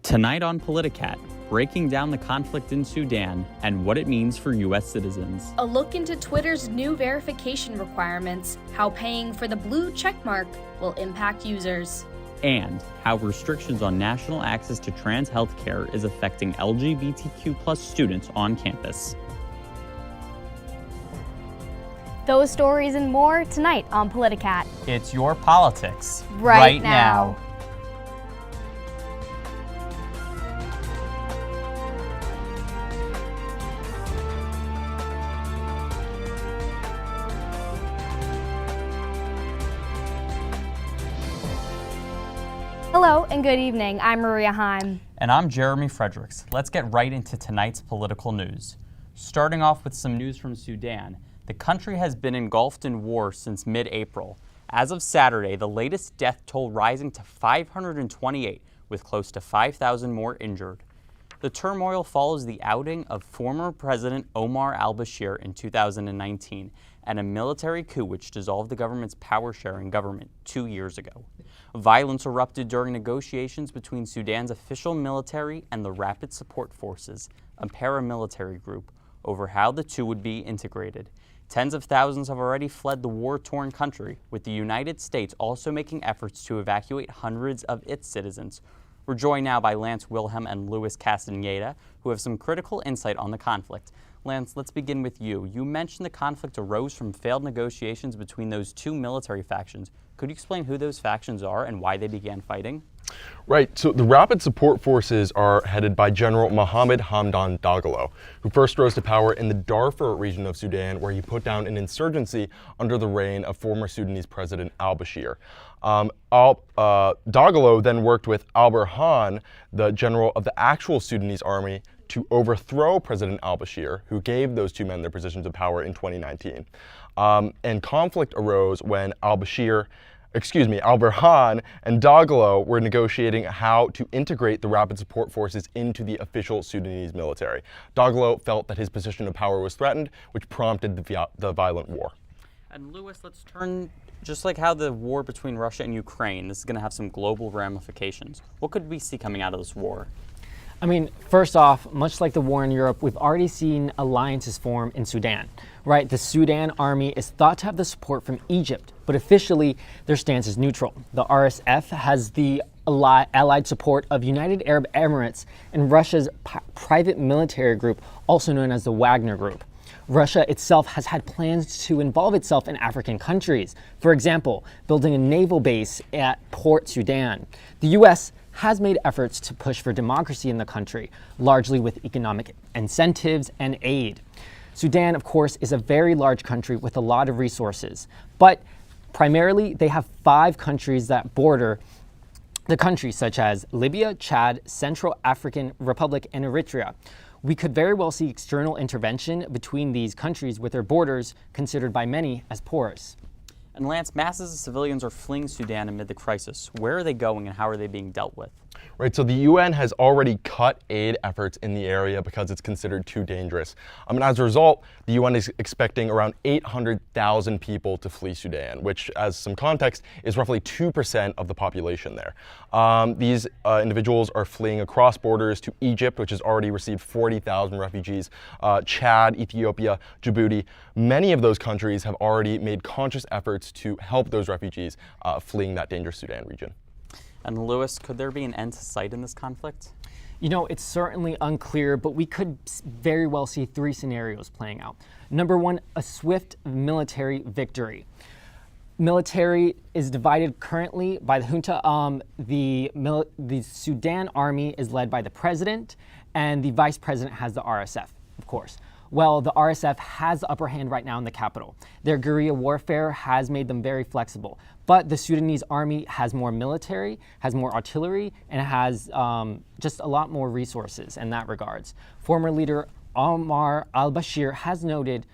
Tonight on Politicat, breaking down the conflict in Sudan and what it means for U.S. citizens. A look into Twitter's new verification requirements, how paying for the blue checkmark will impact users. And how restrictions on national access to trans healthcare is affecting LGBTQ+ students on campus. Those stories and more tonight on Politicat. It's your politics Right now. Hello and good evening. I'm Maria Heim. And I'm Jeremy Fredericks. Let's get right into tonight's political news. Starting off with some news from Sudan. The country has been engulfed in war since mid-April. As of Saturday, the latest death toll rising to 528, with close to 5,000 more injured. The turmoil follows the outing of former President Omar al-Bashir in 2019 and a military coup which dissolved the government's power-sharing government 2 years ago. Violence erupted during negotiations between Sudan's official military and the Rapid Support Forces, a paramilitary group, over how the two would be integrated. Tens of thousands have already fled the war-torn country, with the United States also making efforts to evacuate hundreds of its citizens. We're joined now by Lance Wilhelm and Louis Castaneda, who have some critical insight on the conflict. Lance, let's begin with you. You mentioned the conflict arose from failed negotiations between those two military factions. Could you explain who those factions are and why they began fighting? Right, so the Rapid Support Forces are headed by General Mohammed Hamdan Dagalo, who first rose to power in the Darfur region of Sudan, where he put down an insurgency under the reign of former Sudanese President al-Bashir. Dagalo then worked with al-Burhan, the general of the actual Sudanese army, to overthrow President al-Bashir, who gave those two men their positions of power in 2019. And conflict arose when al-Burhan and Dagalo were negotiating how to integrate the Rapid Support Forces into the official Sudanese military. Dagalo felt that his position of power was threatened, which prompted the violent war. And Louis, let's turn, just like how the war between Russia and Ukraine, this is going to have some global ramifications. What could we see coming out of this war? I mean, first off, much like the war in Europe, we've already seen alliances form in Sudan, right? The Sudan army is thought to have the support from Egypt, but officially their stance is neutral. The RSF has the allied support of United Arab Emirates and Russia's private military group, also known as the Wagner Group. Russia itself has had plans to involve itself in African countries. For example, building a naval base at Port Sudan. The U.S. has made efforts to push for democracy in the country, largely with economic incentives and aid. Sudan, of course, is a very large country with a lot of resources, but primarily they have 5 countries that border the country, such as Libya, Chad, Central African Republic, and Eritrea. We could very well see external intervention between these countries with their borders considered by many as porous. And Lance, masses of civilians are fleeing Sudan amid the crisis. Where are they going and how are they being dealt with? Right, so the UN has already cut aid efforts in the area because it's considered too dangerous. And as a result, the UN is expecting around 800,000 people to flee Sudan, which, as some context, is roughly 2% of the population there. These individuals are fleeing across borders to Egypt, which has already received 40,000 refugees, Chad, Ethiopia, Djibouti. Many of those countries have already made conscious efforts to help those refugees fleeing that dangerous Sudan region. And Louis, could there be an end to sight in this conflict? You know, it's certainly unclear, but we could very well see 3 scenarios playing out. Number 1, a swift military victory. Military is divided currently by the junta. The Sudan army is led by the president, and the vice president has the RSF, of course. Well, the RSF has the upper hand right now in the capital. Their guerrilla warfare has made them very flexible. But the Sudanese army has more military, has more artillery, and has just a lot more resources in that regards. Former leader Omar al-Bashir has noted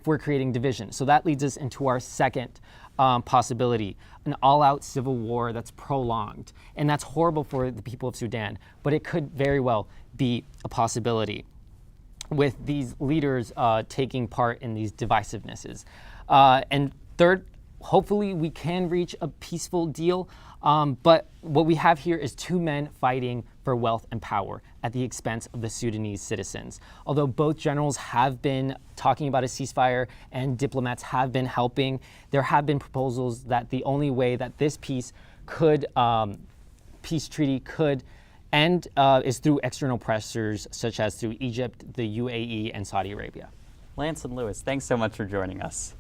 we're creating division. So that leads us into our second possibility, an all-out civil war that's prolonged. And that's horrible for the people of Sudan, but it could very well be a possibility with these leaders taking part in these divisivenesses. And third, hopefully we can reach a peaceful deal But what we have here is two men fighting for wealth and power at the expense of the Sudanese citizens. Although both generals have been talking about a ceasefire and diplomats have been helping, there have been proposals that the only way that this peace treaty could end is through external pressures such as through Egypt, the UAE, and Saudi Arabia. Lance and Lewis, thanks so much for joining us.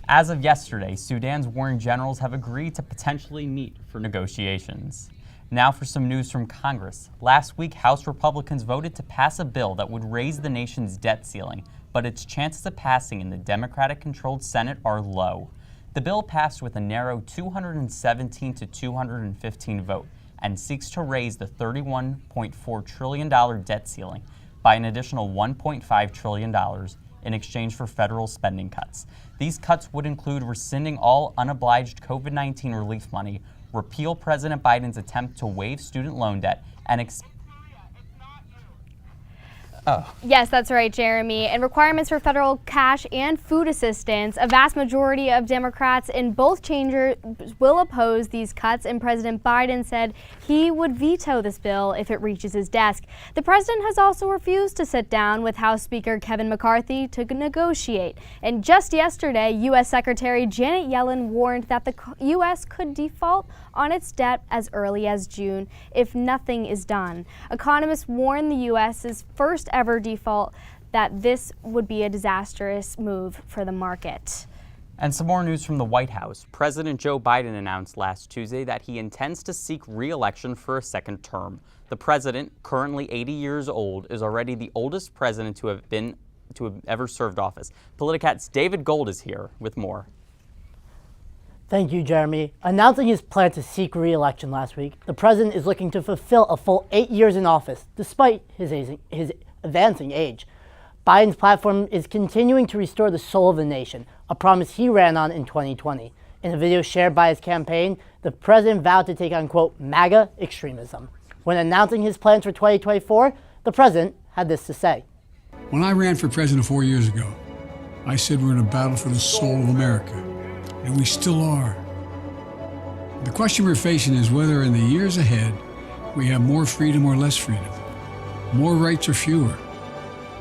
As of yesterday, Sudan's warring generals have agreed to potentially meet for negotiations. Now for some news from Congress. Last week, House Republicans voted to pass a bill that would raise the nation's debt ceiling, but its chances of passing in the Democratic-controlled Senate are low. The bill passed with a narrow 217 to 215 vote and seeks to raise the $31.4 trillion debt ceiling by an additional $1.5 trillion in exchange for federal spending cuts. These cuts would include rescinding all unobliged COVID-19 relief money, repeal President Biden's attempt to waive student loan debt, and Yes, that's right, Jeremy. And requirements for federal cash and food assistance. A vast majority of Democrats in both chambers will oppose these cuts, and President Biden said he would veto this bill if it reaches his desk. The president has also refused to sit down with House Speaker Kevin McCarthy to negotiate. And just yesterday, U.S. Secretary Janet Yellen warned that the U.S. could default on its debt as early as June if nothing is done. Economists warn the U.S.'s first ever default that this would be a disastrous move for the market. And some more news from the White House. President Joe Biden announced last Tuesday that he intends to seek re-election for a second term. The president, currently 80 years old, is already the oldest president to have ever served office. Politicat's David Gold is here with more. Thank you, Jeremy. Announcing his plan to seek re-election last week, the president is looking to fulfill a full 8 years in office, despite his advancing age. Biden's platform is continuing to restore the soul of the nation, a promise he ran on in 2020. In a video shared by his campaign, the president vowed to take on, quote, MAGA extremism. When announcing his plans for 2024, the president had this to say. When I ran for president 4 years ago, I said we're in a battle for the soul of America. And we still are. The question we're facing is whether in the years ahead we have more freedom or less freedom, more rights or fewer.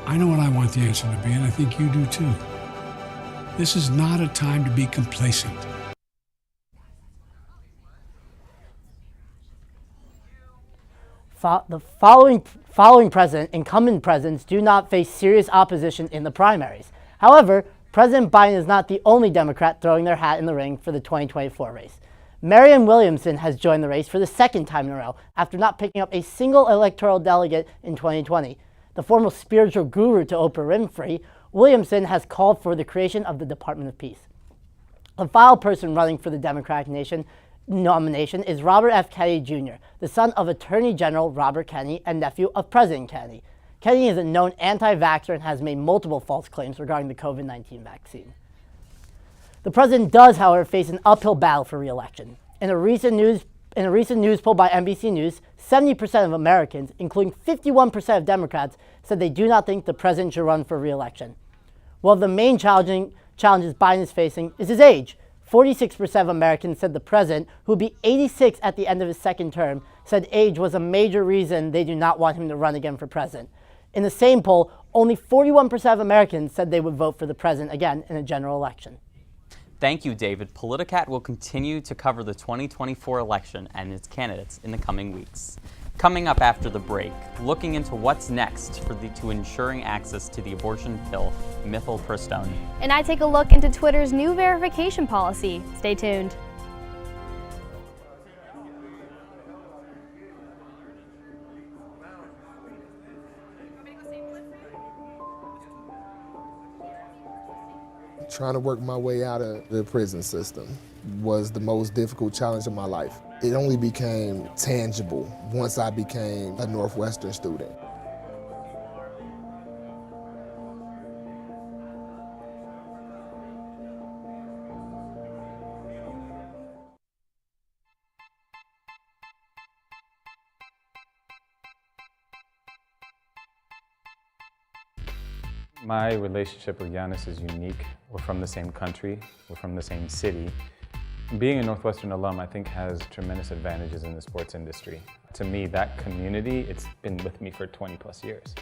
I know what I want the answer to be, and I think you do too. This is not a time to be complacent. The following president, incumbent presidents do not face serious opposition in the primaries. However, President Biden is not the only Democrat throwing their hat in the ring for the 2024 race. Marianne Williamson has joined the race for the second time in a row after not picking up a single electoral delegate in 2020. The former spiritual guru to Oprah Winfrey, Williamson has called for the creation of the Department of Peace. The final person running for the Democratic nomination is Robert F. Kennedy Jr., the son of Attorney General Robert Kennedy and nephew of President Kennedy. Kennedy is a known anti-vaxxer and has made multiple false claims regarding the COVID-19 vaccine. The president does, however, face an uphill battle for re-election. In a recent news poll by NBC News, 70% of Americans, including 51% of Democrats, said they do not think the president should run for re-election. One of the main challenges Biden is facing is his age. 46% of Americans said the president, who would be 86 at the end of his second term, said age was a major reason they do not want him to run again for president. In the same poll, only 41% of Americans said they would vote for the president again in a general election. Thank you, David. Politicat will continue to cover the 2024 election and its candidates in the coming weeks. Coming up after the break, looking into what's next to ensuring access to the abortion pill mifepristone. And I take a look into Twitter's new verification policy. Stay tuned. Trying to work my way out of the prison system was the most difficult challenge of my life. It only became tangible once I became a Northwestern student. My relationship with Giannis is unique. We're from the same country, we're from the same city, Being a Northwestern alum, I think, has tremendous advantages in the sports industry. To me, that community, it's been with me for 20 plus years.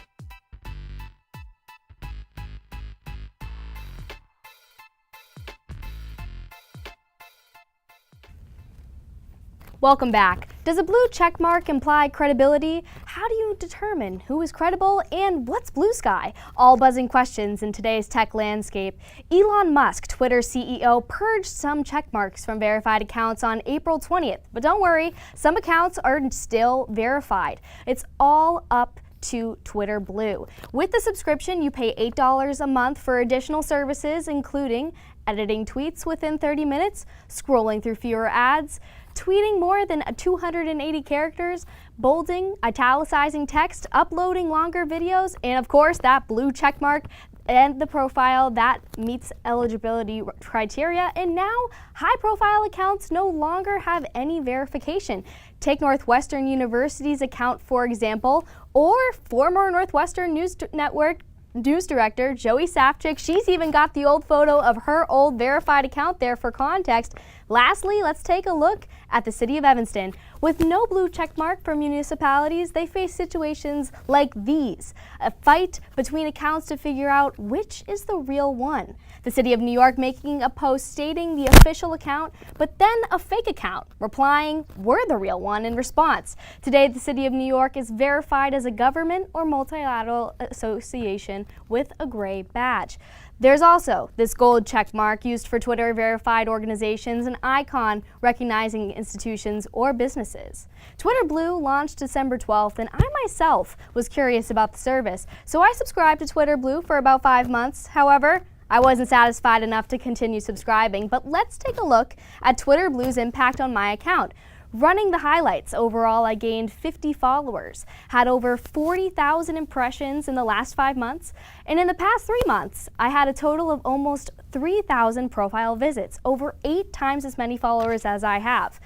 Welcome back. Does a blue check mark imply credibility? How do you determine who is credible and what's blue sky? All buzzing questions in today's tech landscape. Elon Musk, Twitter CEO, purged some check marks from verified accounts on April 20th. But don't worry, some accounts are still verified. It's all up to Twitter Blue. With the subscription, you pay $8 a month for additional services, including editing tweets within 30 minutes, scrolling through fewer ads, tweeting more than 280 characters, bolding, italicizing text, uploading longer videos, and of course that blue check mark and the profile that meets eligibility criteria. And now high-profile accounts no longer have any verification. Take Northwestern University's account, for example, or former Northwestern News Network News Director Joey Safchik. She's even got the old photo of her old verified account there for context. Lastly, let's take a look at the city of Evanston. With no blue check mark for municipalities, they face situations like these. A fight between accounts to figure out which is the real one. The city of New York making a post stating the official account, but then a fake account replying, "We're the real one," in response. Today, the city of New York is verified as a government or multilateral association with a gray badge. There's also this gold check mark used for Twitter verified organizations, an icon recognizing institutions or businesses. Twitter Blue launched December 12th, and I myself was curious about the service, so I subscribed to Twitter Blue for about 5 months. However, I wasn't satisfied enough to continue subscribing, but let's take a look at Twitter Blue's impact on my account. Running the highlights, overall I gained 50 followers, had over 40,000 impressions in the last 5 months, and in the past 3 months, I had a total of almost 3,000 profile visits, over 8 times as many followers as I have,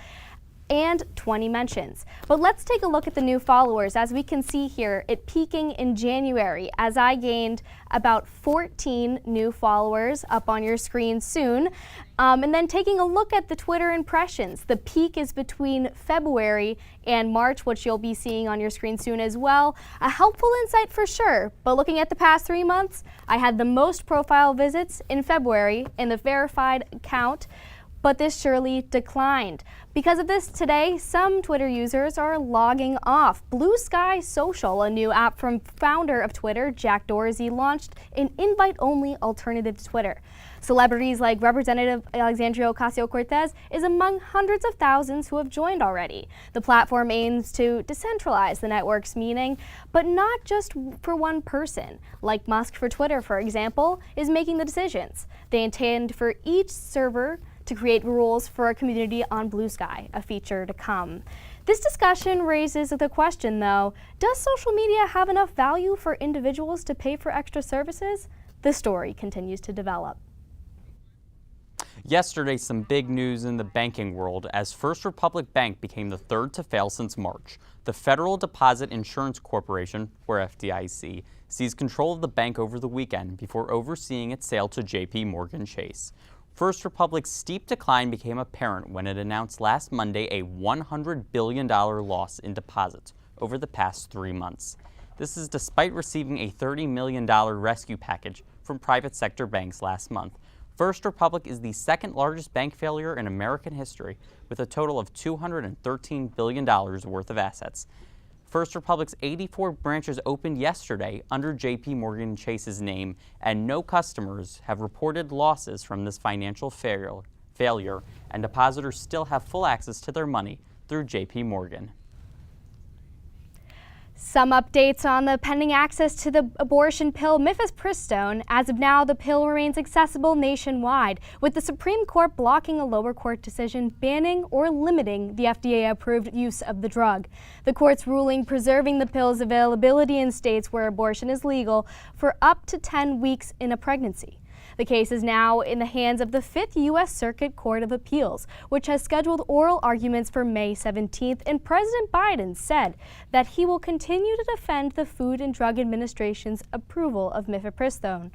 and 20 mentions. But let's take a look at the new followers. As we can see here, it peaking in January as I gained about 14 new followers up on your screen soon. And then taking a look at the Twitter impressions, the peak is between February and March, which you'll be seeing on your screen soon as well. A helpful insight for sure, but looking at the past 3 months, I had the most profile visits in February in the verified account, but this surely declined. Because of this, today, some Twitter users are logging off. Blue Sky Social, a new app from founder of Twitter, Jack Dorsey, launched an invite-only alternative to Twitter. Celebrities like Representative Alexandria Ocasio-Cortez is among hundreds of thousands who have joined already. The platform aims to decentralize the network's meaning, but not just for one person. Like Musk for Twitter, for example, is making the decisions. They intend for each server to create rules for a community on Blue Sky, a feature to come. This discussion raises the question, though, does social media have enough value for individuals to pay for extra services? The story continues to develop. Yesterday, some big news in the banking world as First Republic Bank became the third to fail since March. The Federal Deposit Insurance Corporation, or FDIC, seized control of the bank over the weekend before overseeing its sale to JP Morgan Chase. First Republic's steep decline became apparent when it announced last Monday a $100 billion loss in deposits over the past 3 months. This is despite receiving a $30 million rescue package from private sector banks last month. First Republic is the second largest bank failure in American history, with a total of $213 billion worth of assets. First Republic's 84 branches opened yesterday under JP Morgan Chase's name, and no customers have reported losses from this financial failure, and depositors still have full access to their money through JP Morgan. Some updates on the pending access to the abortion pill mifepristone. As of now, the pill remains accessible nationwide, with the Supreme Court blocking a lower court decision banning or limiting the FDA-approved use of the drug. The court's ruling preserving the pill's availability in states where abortion is legal for up to 10 weeks in a pregnancy. The case is now in the hands of the 5th U.S. Circuit Court of Appeals, which has scheduled oral arguments for May 17th, and President Biden said that he will continue to defend the Food and Drug Administration's approval of mifepristone.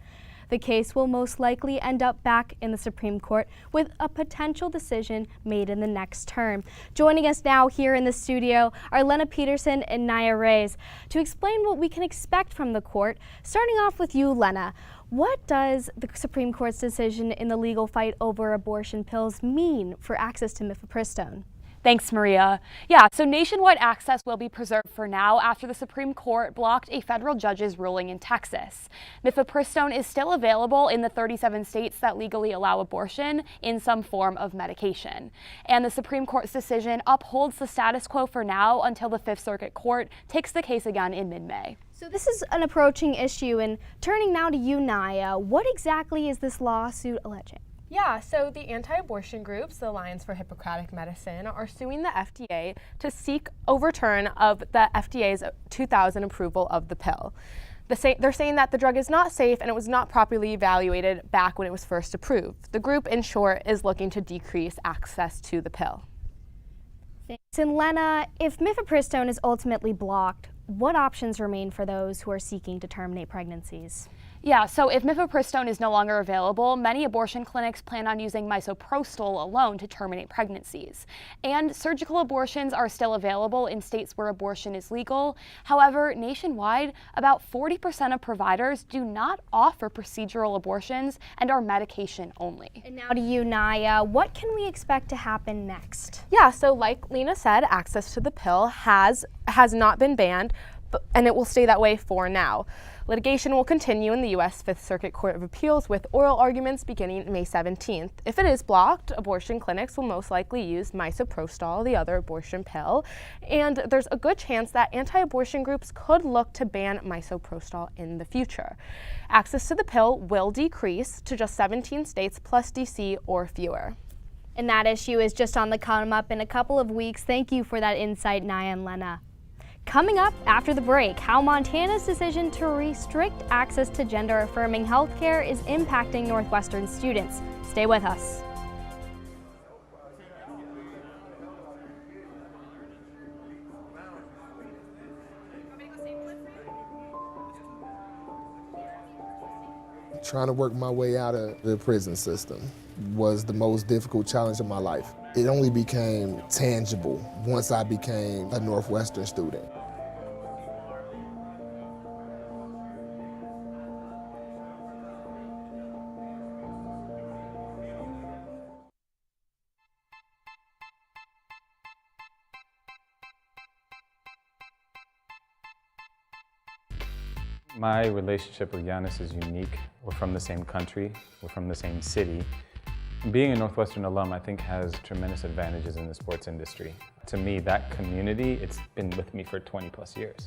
The case will most likely end up back in the Supreme Court with a potential decision made in the next term. Joining us now here in the studio are Lena Peterson and Naya Reyes to explain what we can expect from the court. Starting off with you, Lena. What does the Supreme Court's decision in the legal fight over abortion pills mean for access to mifepristone? Thanks, Maria. Yeah, so nationwide access will be preserved for now after the Supreme Court blocked a federal judge's ruling in Texas. Mifepristone is still available in the 37 states that legally allow abortion in some form of medication. And the Supreme Court's decision upholds the status quo for now until the Fifth Circuit Court takes the case again in mid-May. So this is an approaching issue, and turning now to you, Naya, what exactly is this lawsuit alleging? Yeah, so the anti-abortion groups, the Alliance for Hippocratic Medicine, are suing the FDA to seek overturn of the FDA's 2000 approval of the pill. They're saying that the drug is not safe and it was not properly evaluated back when it was first approved. The group, in short, is looking to decrease access to the pill. Thanks. And Lena, if mifepristone is ultimately blocked, what options remain for those who are seeking to terminate pregnancies? Yeah, so if mifepristone is no longer available, many abortion clinics plan on using misoprostol alone to terminate pregnancies. And surgical abortions are still available in states where abortion is legal. However, nationwide, about 40% of providers do not offer procedural abortions and are medication only. And now to you, Naya, what can we expect to happen next? Yeah, so like Lena said, access to the pill has not been banned, and it will stay that way for now. Litigation will continue in the U.S. Fifth Circuit Court of Appeals with oral arguments beginning May 17th. If it is blocked, abortion clinics will most likely use misoprostol, the other abortion pill, and there's a good chance that anti-abortion groups could look to ban misoprostol in the future. Access to the pill will decrease to just 17 states plus D.C. or fewer. And that issue is just on the come up in a couple of weeks. Thank you for that insight, Naya and Lena. Coming up after the break, how Montana's decision to restrict access to gender-affirming healthcare is impacting Northwestern students. Stay with us. Trying to work my way out of the prison system was the most difficult challenge of my life. It only became tangible once I became a Northwestern student. My relationship with Giannis is unique. We're from the same country, we're from the same city. Being a Northwestern alum, I think, has tremendous advantages in the sports industry. To me, that community, it's been with me for 20 plus years.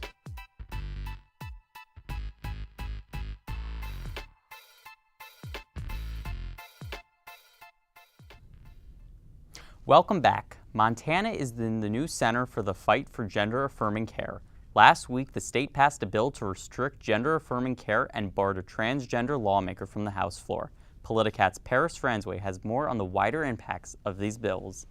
Welcome back. Montana is in the new Center for the Fight for Gender-Affirming Care. Last week, the state passed a bill to restrict gender-affirming care and barred a transgender lawmaker from the House floor. Politicat's Paris Franzway has more on the wider impacts of these bills.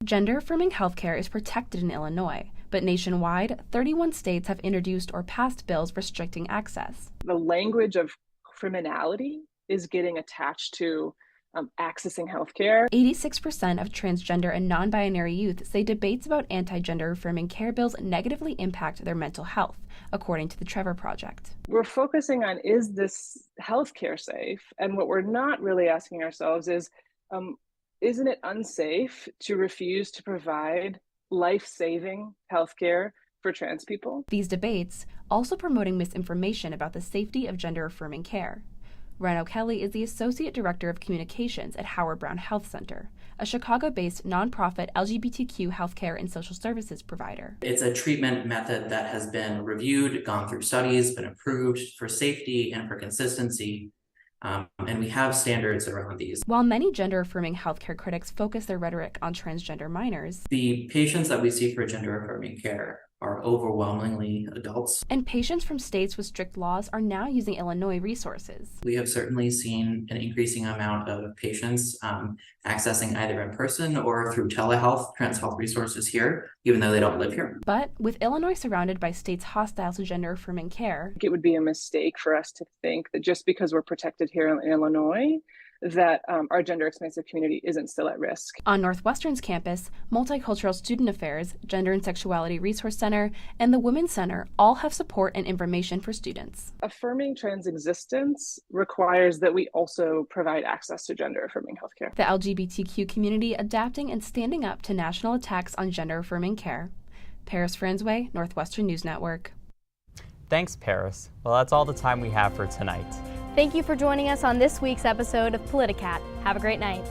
Gender-affirming healthcare is protected in Illinois, but nationwide, 31 states have introduced or passed bills restricting access. The language of criminality is getting attached to accessing healthcare. 86% of transgender and non-binary youth say debates about anti-gender affirming care bills negatively impact their mental health, according to the Trevor Project. We're focusing on, is this healthcare safe? And what we're not really asking ourselves is, isn't it unsafe to refuse to provide life-saving healthcare for trans people? These debates also promoting misinformation about the safety of gender-affirming care. Reno Kelly is the Associate Director of Communications at Howard Brown Health Center, a Chicago-based nonprofit LGBTQ healthcare and social services provider. It's a treatment method that has been reviewed, gone through studies, been approved for safety and for consistency, and we have standards around these. While many gender-affirming healthcare critics focus their rhetoric on transgender minors, the patients that we see for gender-affirming care are overwhelmingly adults. And patients from states with strict laws are now using Illinois resources. We have certainly seen an increasing amount of patients accessing either in person or through telehealth, Trans Health resources here, even though they don't live here. But with Illinois surrounded by states hostile to gender-affirming care, it would be a mistake for us to think that just because we're protected here in Illinois, that our gender expansive community isn't still at risk. On Northwestern's campus, Multicultural Student Affairs, Gender and Sexuality Resource Center, and the Women's Center all have support and information for students. Affirming trans existence requires that we also provide access to gender-affirming healthcare. The LGBTQ community adapting and standing up to national attacks on gender-affirming care. Paris Franzway, Northwestern News Network. Thanks, Paris. Well, that's all the time we have for tonight. Thank you for joining us on this week's episode of Politicat. Have a great night.